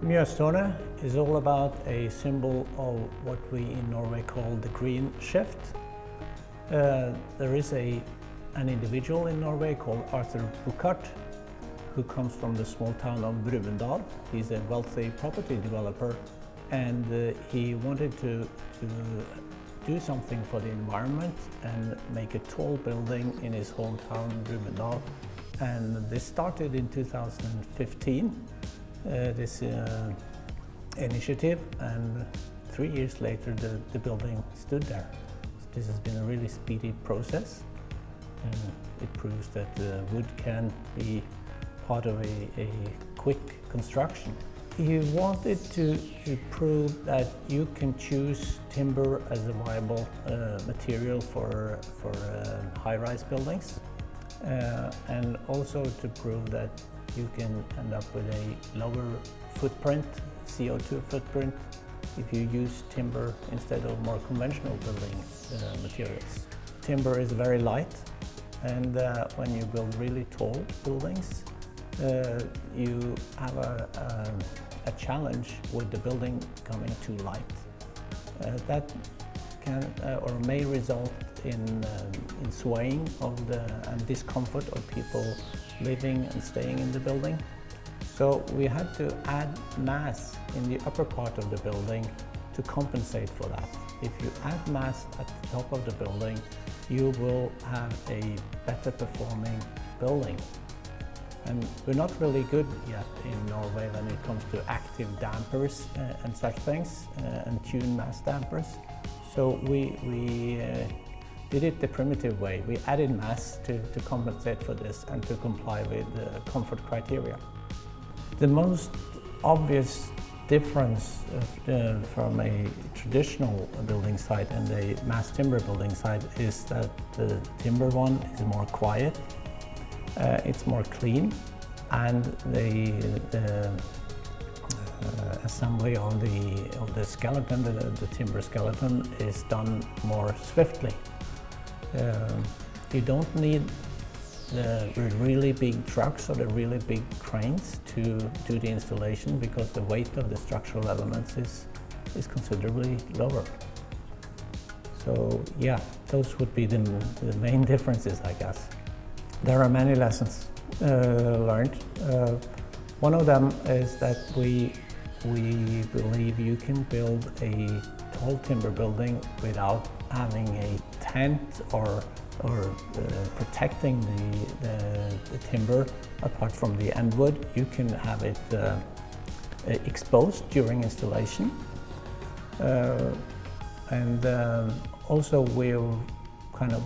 Mjøstårnet is all about a symbol of what we in Norway call the green shift. There is an individual in Norway called Arthur who comes from the small town of Brumunddal. He's a wealthy property developer, and he wanted to do something for the environment and make a tall building in his hometown Brumunddal. And this started in 2015. This initiative, and 3 years later the building stood there. This has been a really speedy process, and it proves that wood can be part of a quick construction. He wanted to prove that you can choose timber as a viable material for high-rise buildings, and also to prove that you can end up with a lower footprint, CO2 footprint, if you use timber instead of more conventional building materials. Timber is very light, and when you build really tall buildings, you have a challenge with the building becoming too light. That can or may result in swaying and discomfort of people living and staying in the building. So we had to add mass in the upper part of the building to compensate for that. If you add mass at the top of the building, you will have a better performing building. And we're not really good yet in Norway when it comes to active dampers and such things, and tune mass dampers. So we did it the primitive way. We added mass to compensate for this and to comply with the comfort criteria. The most obvious difference from a traditional building site and a mass timber building site is that the timber one is more quiet, it's more clean, and the assembly of the skeleton, the timber skeleton, is done more swiftly. You don't need the really big trucks or the really big cranes to do the installation, because the weight of the structural elements is considerably lower. So yeah, those would be the main differences, I guess. There are many lessons learned. One of them is that we believe you can build a tall timber building without having a tent or protecting the timber apart from the end wood. You can have it exposed during installation. Also we've kind of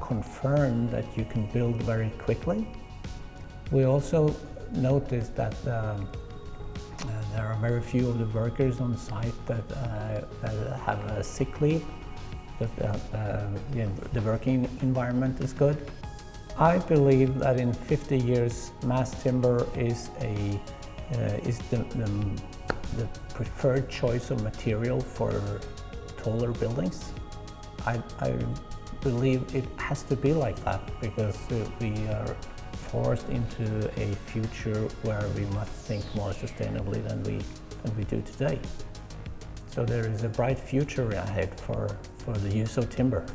confirmed that you can build very quickly. We also noticed that there are very few of the workers on site that have a sick leave, that the working environment is good. I believe that in 50 years, mass timber is the preferred choice of material for taller buildings. I believe it has to be like that, because we are forced into a future where we must think more sustainably than we do today. So there is a bright future ahead for the use of timber.